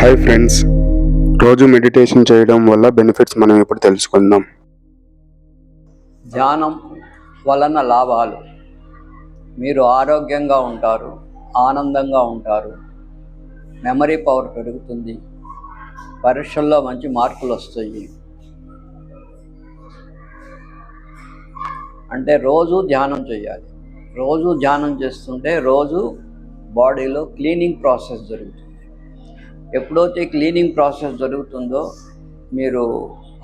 Hi friends, రోజు meditation చేయడం వల్ల బెనిఫిట్స్ మనం ఇప్పుడు తెలుసుకుందాం. ధ్యానం వలన లాభాలు: మీరు ఆరోగ్యంగా ఉంటారు, ఆనందంగా ఉంటారు, మెమరీ పవర్ పెరుగుతుంది, పరీక్షల్లో మంచి మార్కులు వస్తాయి. అంటే రోజు ధ్యానం చేయాలి. రోజు ధ్యానం చేస్తుంటే రోజు బాడీలో క్లీనింగ్ ప్రాసెస్ జరుగుతుంది. ఎప్పుడైతే క్లీనింగ్ ప్రాసెస్ జరుగుతుందో మీరు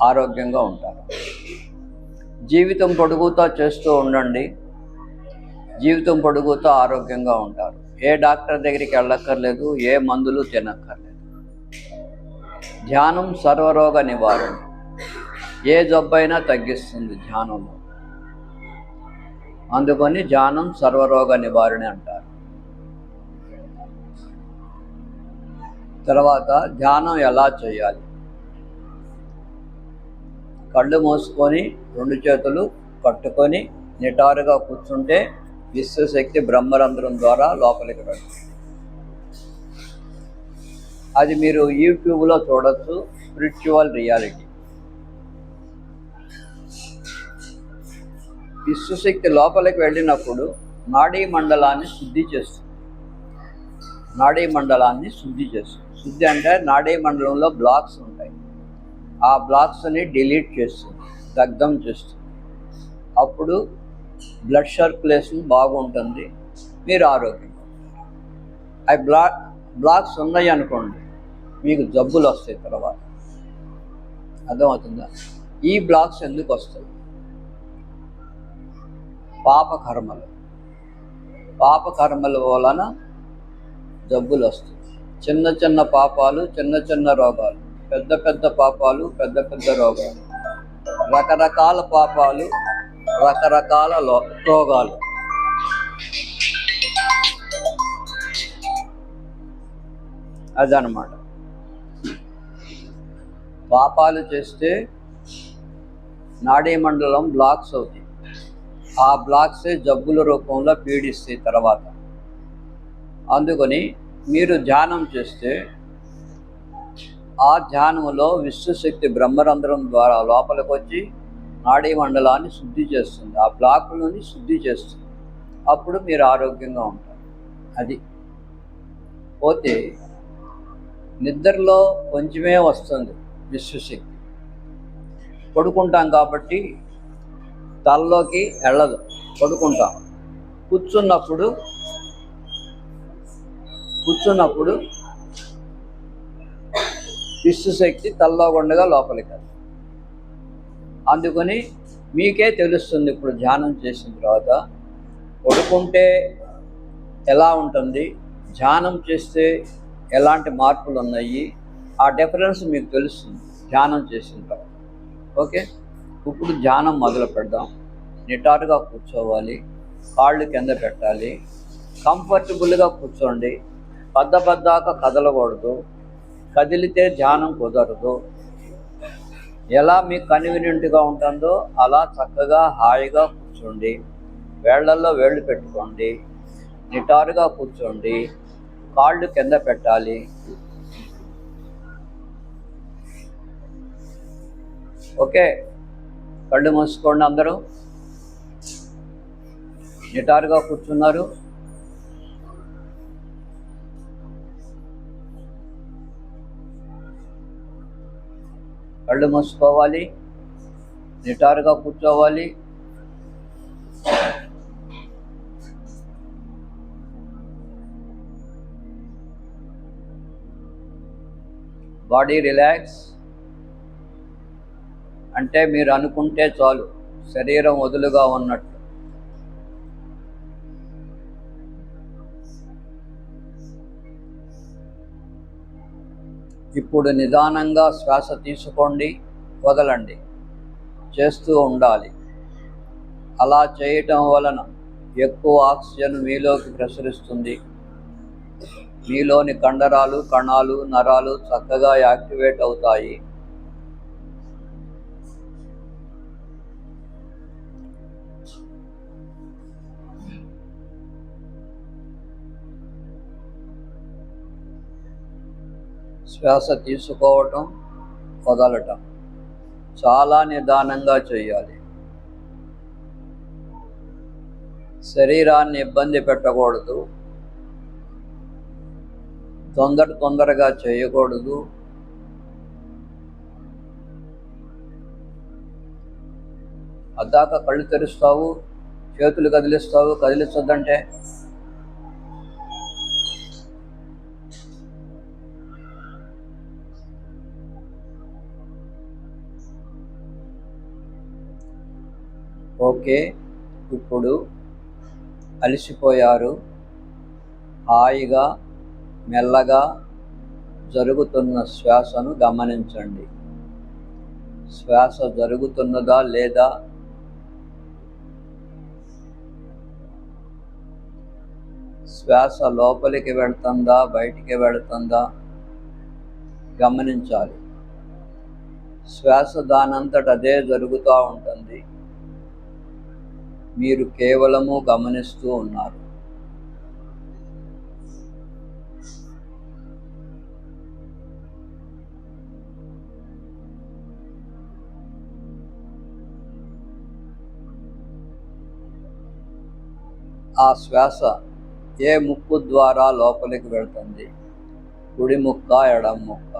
ఆరోగ్యంగా ఉంటారు. జీవితం పొడుగుతా చేస్తూ ఉండండి, జీవితం పొడుగుతా ఆరోగ్యంగా ఉంటారు. ఏ డాక్టర్ దగ్గరికి వెళ్ళక్కర్లేదు, ఏ మందులు తినక్కర్లేదు. ధ్యానం సర్వరోగ నివారణ, ఏ జబ్బైనా తగ్గిస్తుంది ధ్యానంలో. అందుకని ధ్యానం సర్వరోగ నివారణ అంటారు. తర్వాత ధ్యానం ఎలా చేయాలి? కళ్ళు మూసుకొని 2 చేతులు కట్టుకొని నిటారుగా కూర్చుంటే విశ్వశక్తి బ్రహ్మరంధ్రం ద్వారా లోపలికి వెళ్తుంది. అది మీరు యూట్యూబ్లో చూడొచ్చు, స్పిరిచువల్ రియాలిటీ. విశ్వశక్తి లోపలికి వెళ్ళినప్పుడు నాడీ మండలాన్ని శుద్ధి చేస్తుంది. నాడీ మండలాన్ని శుద్ధి చేస్తుంది. శుద్ధి అంటే నాడీ మండలంలో బ్లాక్స్ ఉంటాయి, ఆ బ్లాక్స్ని డిలీట్ చేస్తుంది, దగ్ధం చేస్తుంది. అప్పుడు బ్లడ్ సర్క్యులేషన్ బాగుంటుంది, మీరు ఆరోగ్యంగా. అవి బ్లాక్స్ ఉన్నాయి అనుకోండి, మీకు జబ్బులు వస్తాయి తర్వాత. అర్థమవుతుందా? ఈ బ్లాక్స్ ఎందుకు వస్తాయి? పాపకర్మల వలన జబ్బులు వస్తాయి. చిన్న చిన్న పాపాలు, చిన్న చిన్న రోగాలు, పెద్ద పెద్ద పాపాలు, పెద్ద పెద్ద రోగాలు, రకరకాల పాపాలు, రకరకాల రోగాలు. అదనమాట. పాపాలు చేస్తే నాడీ మండలం బ్లాక్స్ అవుతాయి. ఆ బ్లాక్సే జబ్బుల రూపంలో పీడిస్తాయి తర్వాత. అందుకని మీరు ధ్యానం చేస్తే ఆ ధ్యానంలో విశ్వశక్తి బ్రహ్మరంధ్రం ద్వారా లోపలికి వచ్చి నాడీ మండలాన్ని శుద్ధి చేస్తుంది, ఆ బ్లాకులని శుద్ధి చేస్తుంది. అప్పుడు మీరు ఆరోగ్యంగా ఉంటారు. అది పోతే నిద్రలో కొంచెమే వస్తుంది విశ్వశక్తి. పడుకుంటాం కాబట్టి తలలోకి వెళ్ళదు, పడుకుంటాం. కూర్చున్నప్పుడు విశ్వశక్తి తల్లో ఉండగా లోపలికి వెళ్తుంది. అందుకని మీకే తెలుస్తుంది ఇప్పుడు ధ్యానం చేసిన తర్వాత పడుకుంటే ఎలా ఉంటుంది, ధ్యానం చేస్తే ఎలాంటి మార్పులు ఉన్నాయి, ఆ డిఫరెన్స్ మీకు తెలుస్తుంది ధ్యానం చేసిన తర్వాత. ఓకే, ఇప్పుడు ధ్యానం మొదలు పెడదాం. నిటారుగా కూర్చోవాలి, కాళ్ళు కింద పెట్టాలి, కంఫర్టబుల్గా కూర్చోండి. పద్దపద్దాక కదలకూడదు, కదిలితే ధ్యానం కుదరదు. ఎలా మీకు కన్వీనియంట్గా ఉంటుందో అలా చక్కగా హాయిగా కూర్చోండి. వేళ్లల్లో వేళ్ళు పెట్టుకోండి, నిటారుగా కూర్చోండి, కాళ్ళు కింద పెట్టాలి. ఓకే, కళ్ళు మూసుకోండి. అందరూ నిటారుగా కూర్చున్నారు. కళ్ళు మూసుకోవాలి, నిటారుగా కూర్చోవాలి. Body relax. అంటే మీరు అనుకుంటే చాలు, శరీరం వదులుగా ఉన్నట్టు. ఇప్పుడు నిదానంగా శ్వాస తీసుకోండి, వదలండి, చేస్తూ ఉండాలి. అలా చేయటం వలన ఎక్కువ ఆక్సిజన్ మీలోకి ప్రసరిస్తుంది. మీలోని కండరాలు, కణాలు, నరాలు చక్కగా యాక్టివేట్ అవుతాయి. శ్వాస తీసుకోవటం, వదలటం చాలా నిదానంగా చేయాలి. శరీరాన్ని ఇబ్బంది పెట్టకూడదు, తొందరగా చేయకూడదు. అద్దాక కళ్ళు తెరుస్తావు, చేతులు కదిలిస్తావు, కదిలించొద్దంటే ఓకే. ఇప్పుడు అలసిపోయారు. హాయిగా మెల్లగా జరుగుతున్న శ్వాసను గమనించండి. శ్వాస జరుగుతున్నదా లేదా, శ్వాస లోపలికి వెళ్తుందా బయటికి వెళుతుందా గమనించాలి. శ్వాస దానంతట అదే జరుగుతూ ఉంటుంది, మీరు కేవలము గమనిస్తూ ఉన్నారు. ఆ శ్వాస ఏ ముక్కు ద్వారా లోపలికి వెళ్తుంది, కుడి ముక్క ఎడమ ముక్క,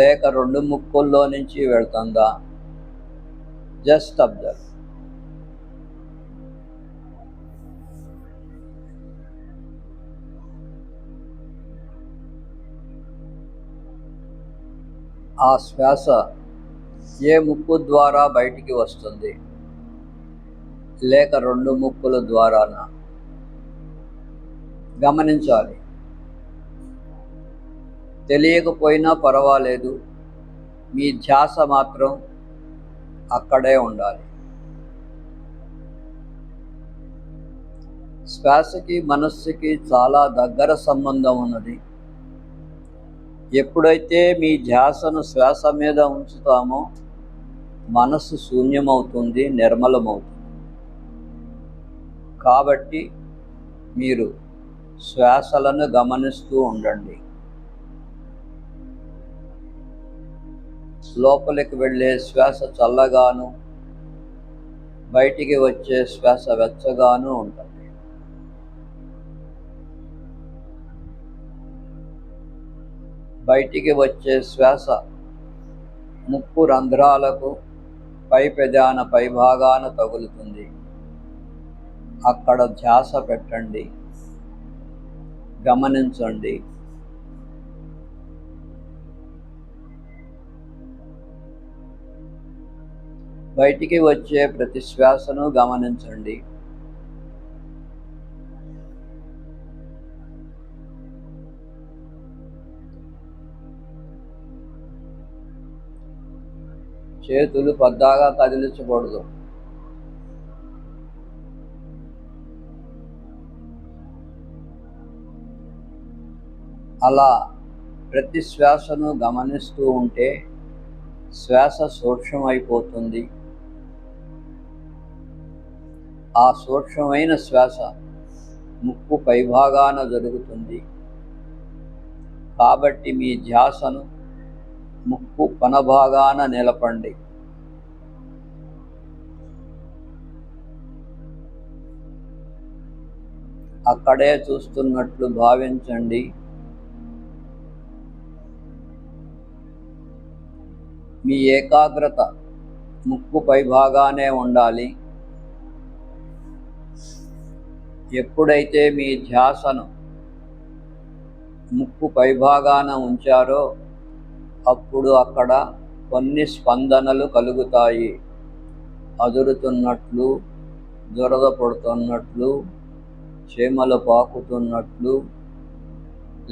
లేక రెండు ముక్కుల్లో నుంచి వెళ్తుందా? Just observe. ఆ శ్వాస ఏ ముక్కు ద్వారా బయటికి వస్తుంది, లేక రెండు ముక్కుల ద్వారానా గమనించాలి. తెలియకపోయినా పర్వాలేదు, మీ ధ్యాస మాత్రం అక్కడే ఉండాలి. శ్వాసకి మనస్సుకి చాలా దగ్గర సంబంధం ఉన్నది. ఎప్పుడైతే మీ ధ్యాసను శ్వాస మీద ఉంచుతామో మనస్సు శూన్యమవుతుంది, నిర్మలమవుతుంది. కాబట్టి మీరు శ్వాసలను గమనిస్తూ ఉండండి. లోపలికి వెళ్ళే శ్వాస చల్లగాను, బయటికి వచ్చే శ్వాస వెచ్చగాను ఉంటుంది. బయటికి వచ్చే శ్వాస ముక్కు రంధ్రాలకు పై పెదాన పై భాగాన తగులుతుంది. అక్కడ ధ్యాస పెట్టండి, గమనించండి. బయటికి వచ్చే ప్రతి శ్వాసను గమనించండి. చేతులు పద్దాగా కదిలించకూడదు. అలా ప్రతి శ్వాసను గమనిస్తూ ఉంటే శ్వాస సూక్ష్మమైపోతుంది. ఆ సూక్ష్మమైన శ్వాస ముక్కు పైభాగాన జరుగుతుంది. కాబట్టి మీ ధ్యాసను ముక్కు పనభాగాన నిలపండి. అక్కడే చూస్తున్నట్లు భావించండి. మీ ఏకాగ్రత ముక్కు పైభాగానే ఉండాలి. ఎప్పుడైతే మీ ధ్యాసను ముక్కు పైభాగాన ఉంచారో అప్పుడు అక్కడ కొన్ని స్పందనలు కలుగుతాయి. అదురుతున్నట్లు, దురద పడుతున్నట్లు, చీమలు పాకుతున్నట్లు,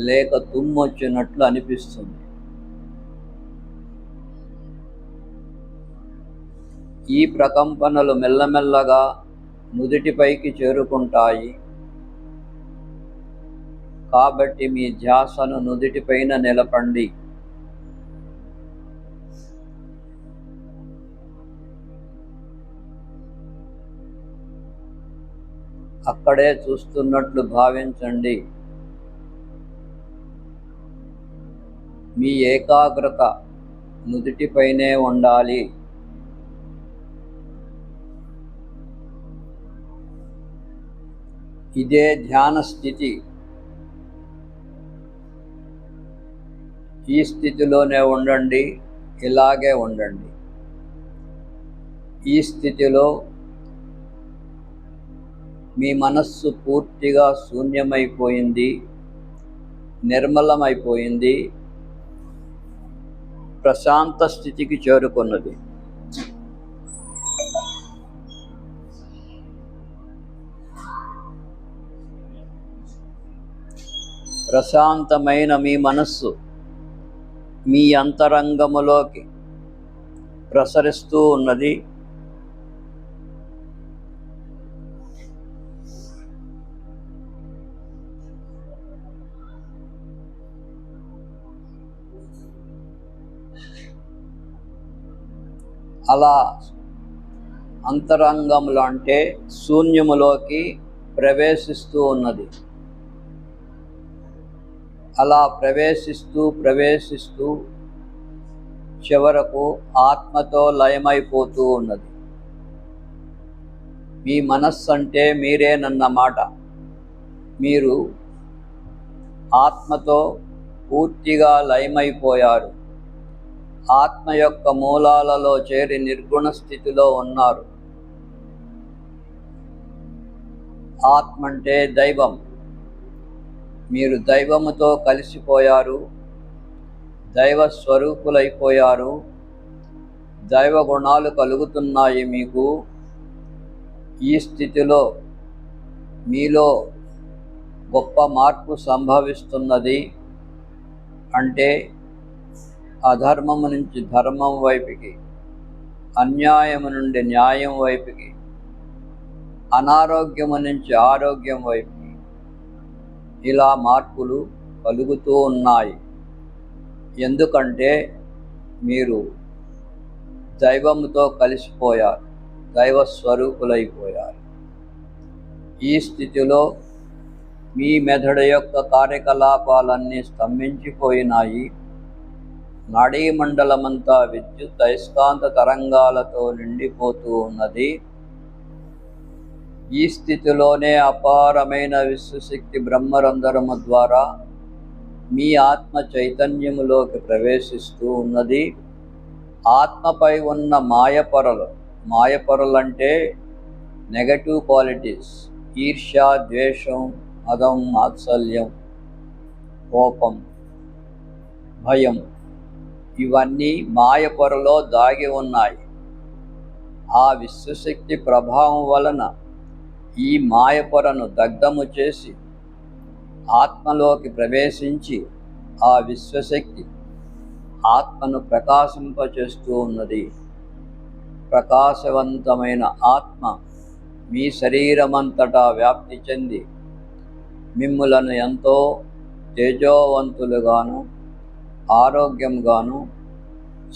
లేక తుమ్మొచ్చినట్లు అనిపిస్తుంది. ఈ ప్రకంపనలు మెల్లమెల్లగా నుదిటిపైకి చేరుకుంటాయి. కాబట్టి మీ ధ్యాసను నుదిటిపైన నిలపండి. అక్కడే చూస్తున్నట్లు భావించండి. మీ ఏకాగ్రత నుదుటిపైనే ఉండాలి. ఇదే ధ్యాన స్థితి. ఈ స్థితిలోనే ఉండండి, ఇలాగే ఉండండి. ఈ స్థితిలో మీ మనస్సు పూర్తిగా శూన్యమైపోయింది, నిర్మలమైపోయింది, ప్రశాంత స్థితికి చేరుకున్నది. ప్రశాంతమైన మీ మనస్సు మీ అంతరంగములోకి ప్రసరిస్తూ ఉన్నది. అలా అంతరంగంలో అంటే శూన్యములోకి ప్రవేశిస్తూ ఉన్నది. అలా ప్రవేశిస్తూ చివరకు ఆత్మతో లయమైపోతూ ఉన్నది. మీ మనస్సు అంటే మీరేనన్నమాట. మీరు ఆత్మతో పూర్తిగా లయమైపోయారు. ఆత్మ యొక్క మూలాలలో చేరి నిర్గుణ స్థితిలో ఉన్నారు. ఆత్మ అంటే దైవం. మీరు దైవముతో కలిసిపోయారు, దైవ స్వరూపులైపోయారు. దైవ గుణాలు కలుగుతున్నాయి మీకు. ఈ స్థితిలో మీలో గొప్ప మార్పు సంభవిస్తున్నది. అంటే అధర్మము నుంచి ధర్మం వైపుకి, అన్యాయము నుండి న్యాయం వైపుకి, అనారోగ్యము నుంచి ఆరోగ్యం వైపుకి ఇలా మార్పులు కలుగుతూ ఉన్నాయి. ఎందుకంటే మీరు దైవముతో కలిసిపోయారు, దైవ స్వరూపులైపోయారు. ఈ స్థితిలో మీ మెదడు యొక్క కార్యకలాపాలన్నీ స్తంభించిపోయినాయి. నాడీ మండలమంతా విద్యుత్ అయస్కాంత తరంగాలతో నిండిపోతూ ఉన్నది. ఈ స్థితిలోనే అపారమైన విశ్వశక్తి బ్రహ్మరంధ్రము ద్వారా మీ ఆత్మ చైతన్యములోకి ప్రవేశిస్తూ ఉన్నది. ఆత్మపై ఉన్న మాయపొరలంటే నెగటివ్ క్వాలిటీస్, ఈర్ష్య, ద్వేషం, మదం, మాత్సల్యం, కోపం, భయం, ఇవన్నీ మాయపొరలో దాగి ఉన్నాయి. ఆ విశ్వశక్తి ప్రభావం వలన ఈ మాయపొరను దగ్ధము చేసి ఆత్మలోకి ప్రవేశించి ఆ విశ్వశక్తి ఆత్మను ప్రకాశింపచేస్తూ ఉన్నది. ప్రకాశవంతమైన ఆత్మ మీ శరీరమంతటా వ్యాప్తి చెంది మిమ్ములను ఎంతో తేజోవంతులుగాను, ఆరోగ్యంగాను,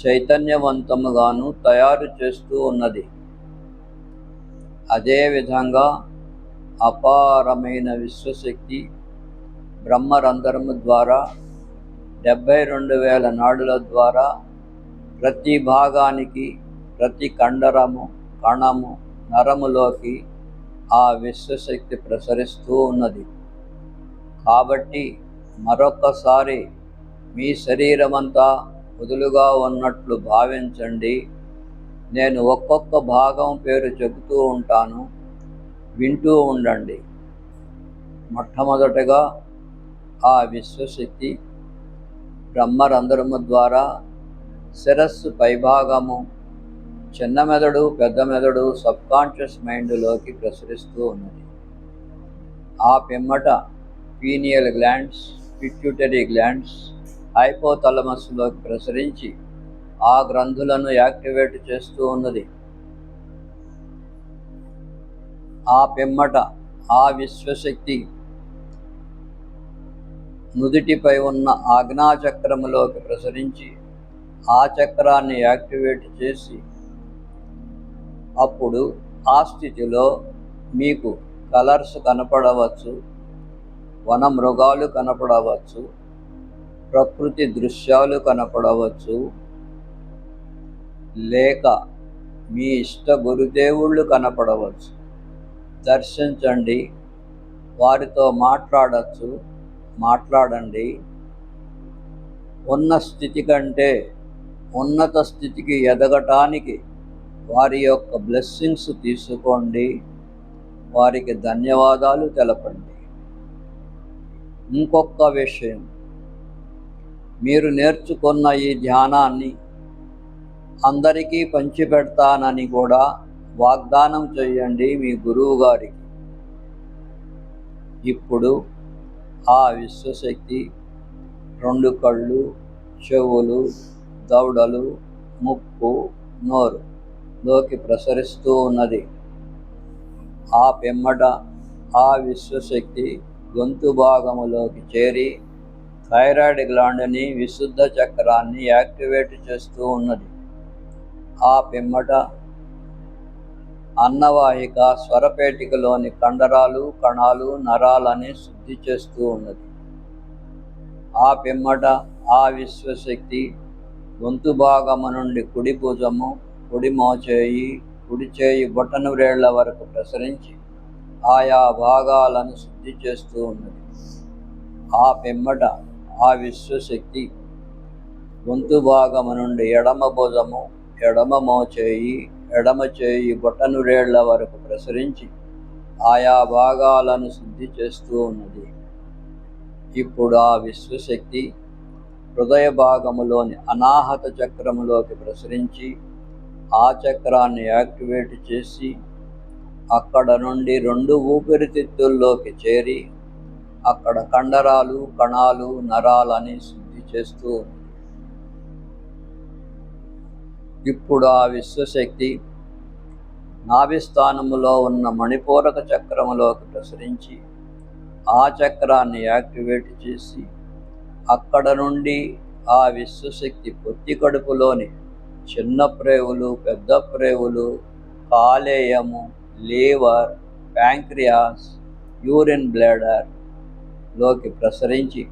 చైతన్యవంతముగాను తయారు చేస్తూ ఉన్నది. అదేవిధంగా అపారమైన విశ్వశక్తి బ్రహ్మరంధ్రము ద్వారా 72,000 నాడుల ద్వారా ప్రతి భాగానికి, ప్రతి కండరము, కణము, నరములోకి ఆ విశ్వశక్తి ప్రసరిస్తూ ఉన్నది. కాబట్టి మరొక్కసారి మీ శరీరమంతా వదులుగా ఉన్నట్లు భావించండి. నేను ఒక్కొక్క భాగం పేరు చెబుతూ ఉంటాను, వింటూ ఉండండి. మొట్టమొదటగా ఆ విశ్వశక్తి బ్రహ్మరంధ్రము ద్వారా శిరస్సు పైభాగము, చిన్న మెదడు, పెద్ద మెదడు, సబ్కాన్షియస్ మైండ్లోకి ప్రసరిస్తూ ఉన్నది. ఆ పిమ్మట పీనియల్ గ్లాండ్స్, పిట్యూటరీ గ్లాండ్స్, హైపోథలమస్లోకి ప్రసరించి ఆ గ్రంథులను యాక్టివేట్ చేస్తూ ఉన్నది. ఆ పిమ్మట ఆ విశ్వశక్తి నుదిటిపై ఉన్న ఆజ్ఞాచక్రములోకి ప్రసరించి ఆ చక్రాన్ని యాక్టివేట్ చేసి అప్పుడు ఆ స్థితిలో మీకు కలర్స్ కనపడవచ్చు, వన మృగాలు కనపడవచ్చు, ప్రకృతి దృశ్యాలు కనపడవచ్చు, లేక మీ ఇష్ట గురుదేవుళ్ళు కనపడవచ్చు. దర్శించండి, వారితో మాట్లాడండి. ఉన్న స్థితి కంటే ఉన్నత స్థితికి ఎదగటానికి వారి యొక్క బ్లెస్సింగ్స్ తీసుకోండి, వారికి ధన్యవాదాలు తెలపండి. ఇంకొక విషయం, మీరు నేర్చుకున్న ఈ ధ్యానాన్ని అందరికీ పంచిపెడతానని కూడా వాగ్దానం చేయండి మీ గురువు గారికి. ఇప్పుడు ఆ విశ్వశక్తి 2 కళ్ళు, చెవులు, దవడలు, ముక్కు, నోరు లోకి ప్రసరిస్తూ ఉన్నది. ఆ పిమ్మట ఆ విశ్వశక్తి గొంతు భాగములోకి చేరి థైరాయిడ్ గ్లాండ్ని, విశుద్ధ చక్రాన్ని యాక్టివేట్ చేస్తూ ఉన్నది. ఆ పిమ్మట అన్నవాహిక, స్వరపేటికలోని కండరాలు, కణాలు, నరాలని శుద్ధి చేస్తూ ఉన్నది. ఆ పిమ్మట ఆ విశ్వశక్తి గొంతు భాగము నుండి కుడి భుజము, కుడి మోచేయి, కుడి చేయి బొటన వ్రేళ్ల వరకు ప్రసరించి ఆయా భాగాలను శుద్ధి చేస్తూ ఉన్నది. ఆ పిమ్మట ఆ విశ్వశక్తి గొంతు భాగము నుండి ఎడమ భుజము, ఎడమ మోచేయి, ఎడమ చేయి బొటన వ్రేళ్ల వరకు ప్రసరించి ఆయా భాగాలను శుద్ధి చేస్తూ ఉన్నది. ఇప్పుడు ఆ విశ్వశక్తి హృదయ భాగములోని అనాహత చక్రములోకి ప్రసరించి ఆ చక్రాన్ని యాక్టివేట్ చేసి అక్కడ నుండి 2 ఊపిరితిత్తుల్లోకి చేరి అక్కడ కండరాలు, కణాలు, నరాలని శుద్ధి చేస్తూ ఉంది. ఇప్పుడు ఆ విశ్వశక్తి నాభిస్థానములో ఉన్న మణిపూరక చక్రములోకి ప్రసరించి ఆ చక్రాన్ని యాక్టివేట్ చేసి అక్కడ నుండి ఆ విశ్వశక్తి పొత్తి కడుపులోని చిన్న ప్రేవులు, పెద్ద ప్రేవులు, కాలేయము, లివర్, ప్యాంక్రియాస్, యూరిన్ బ్లాడర్ లోకి ప్రసరించి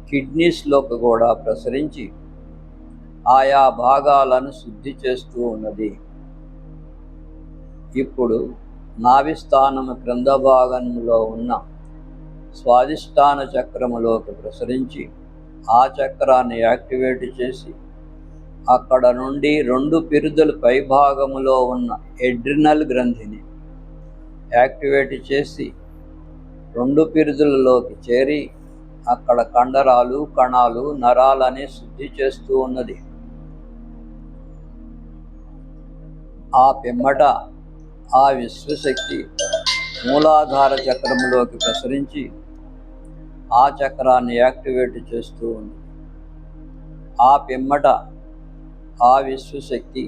కిడ్నీస్లోకి కూడా ప్రసరించి ఆయా భాగాలను శుద్ధి చేస్తూ ఉన్నది. ఇప్పుడు నాభిస్థానము క్రింద భాగంలో ఉన్న స్వాదిష్టాన చక్రములోకి ప్రసరించి ఆ చక్రాన్ని యాక్టివేట్ చేసి అక్కడ నుండి 2 పిరుదుల పైభాగములో ఉన్న ఎడ్రినల్ గ్రంథిని యాక్టివేట్ చేసి 2 పిరుదులలోకి చేరి అక్కడ కండరాలు, కణాలు, నరాలని శుద్ధి చేస్తూ ఉన్నది. ఆ పిమ్మట ఆ విశ్వశక్తి మూలాధార చక్రములోకి ప్రసరించి ఆ చక్రాన్ని యాక్టివేట్ చేస్తూ ఉంది. ఆ పిమ్మట ఆ విశ్వశక్తి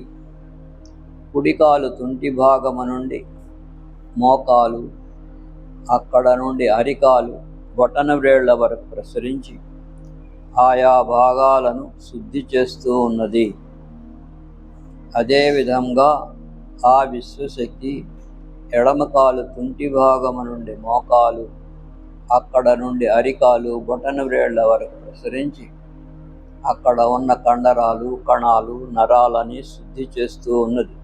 కుడికాలు తుంటి భాగము నుండి మోకాలు, అక్కడ నుండి అరికాలు, బొటన వ్రేళ్ల వరకు ప్రసరించి ఆయా భాగాలను శుద్ధి చేస్తూ ఉన్నది. అదేవిధంగా ఆ విశ్వశక్తి ఎడమకాలు తుంటి భాగము నుండి మోకాలు, అక్కడ నుండి అరికాలు, బొటన వ్రేళ్ల వరకు ప్రసరించి అక్కడ ఉన్న కండరాలు, కణాలు, నరాలని శుద్ధి చేస్తూ ఉన్నది.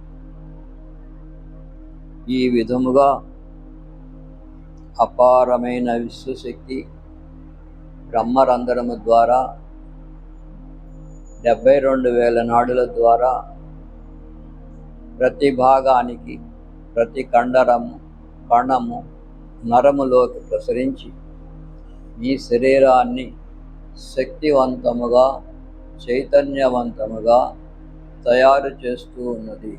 ఈ విధముగా అపారమైన విశ్వశక్తి బ్రహ్మరంధ్రము ద్వారా 72,000 నాడుల ద్వారా ప్రతి భాగానికి, ప్రతి కండరము, కణము, నరములోకి ప్రసరించి ఈ శరీరాన్ని శక్తివంతముగా, చైతన్యవంతముగా తయారు చేస్తూ ఉన్నది.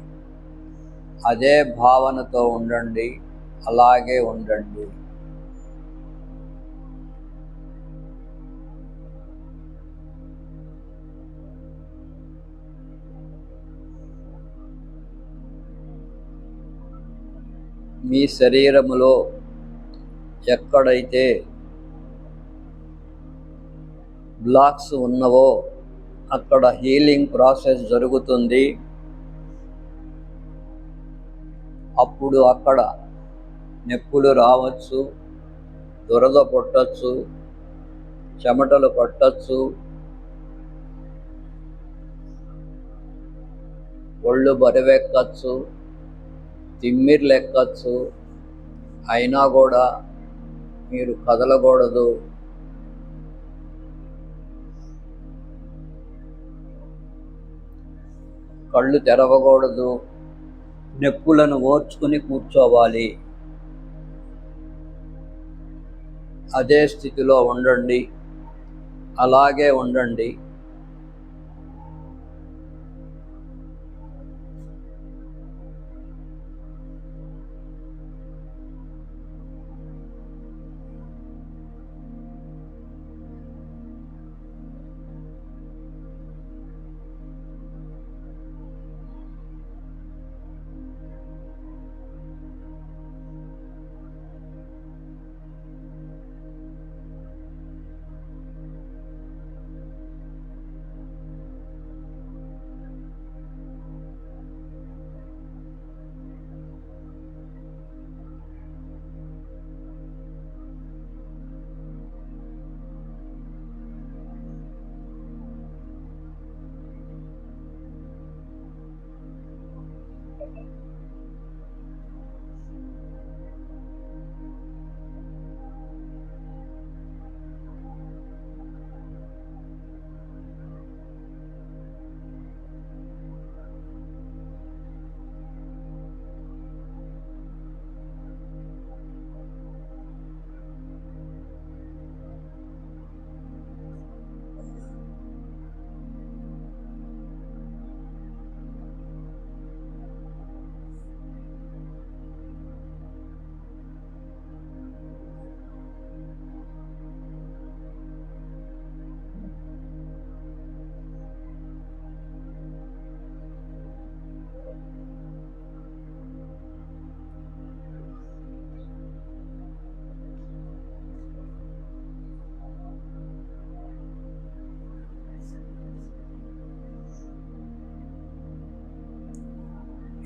అదే భావనతో ఉండండి, అలాగే ఉండండి. మీ శరీరములో ఎక్కడైతే బ్లాక్స్ ఉన్నవో అక్కడ హీలింగ్ ప్రాసెస్ జరుగుతుంది. అప్పుడు అక్కడ నొప్పులు రావచ్చు, దురద పుట్టచ్చు, చెమటలు పట్టచ్చు, ఒళ్ళు బరువెక్కచ్చు, తిమ్మిర్లు ఎక్కచ్చు. అయినా కూడా మీరు కదలకూడదు. కళ్ళు తెరవకూడదు. నొప్పులను ఓర్చుకుని కూర్చోవాలి. అదే స్థితిలో ఉండండి. అలాగే ఉండండి.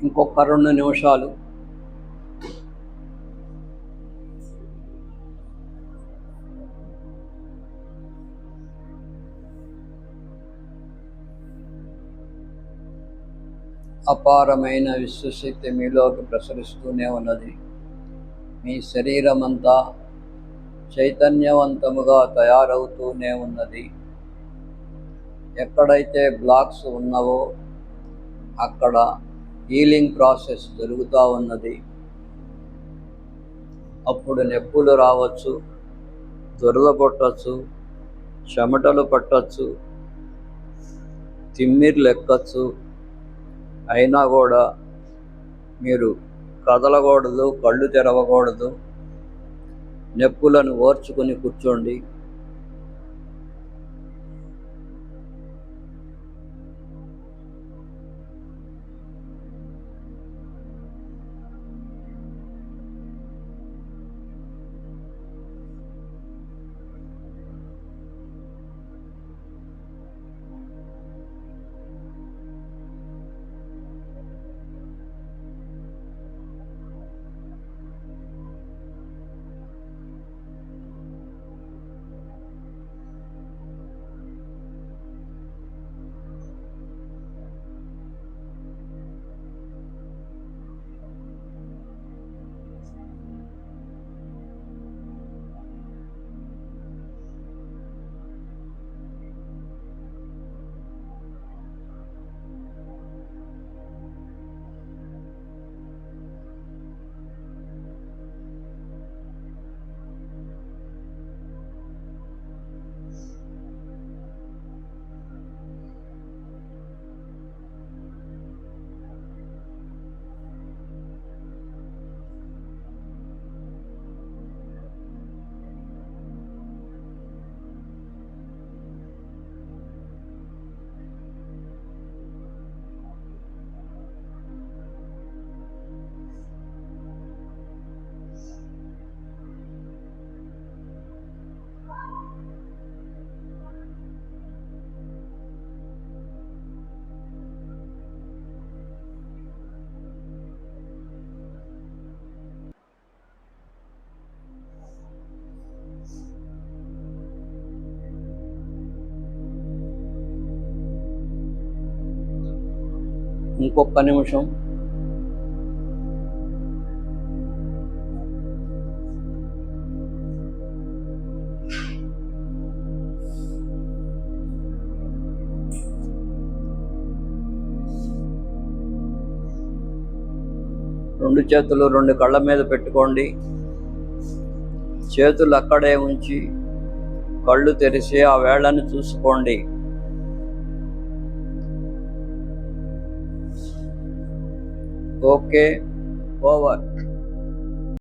ఇంకొక 2 నిమిషాలు. అపారమైన విశ్వశక్తి మీలోకి ప్రసరిస్తూనే ఉన్నది. మీ శరీరమంతా చైతన్యవంతముగా తయారవుతూనే ఉన్నది. ఎక్కడైతే బ్లాక్స్ ఉన్నవో అక్కడ హీలింగ్ ప్రాసెస్ జరుగుతూ ఉన్నది. అప్పుడు నొప్పులు రావచ్చు, దురద పుట్టచ్చు, చెమటలు పట్టచ్చు, తిమ్మిర్లు ఎక్కచ్చు. అయినా కూడా మీరు కదలకూడదు, కళ్ళు తెరవకూడదు. నొప్పులను ఓర్చుకుని కూర్చోండి. ఇంకొక నిమిషం. రెండు చేతులు రెండు కళ్ళ మీద పెట్టుకోండి. చేతులు అక్కడే ఉంచి కళ్ళు తెరిచి ఆ వేళ్ళని చూసుకోండి. Okay, over.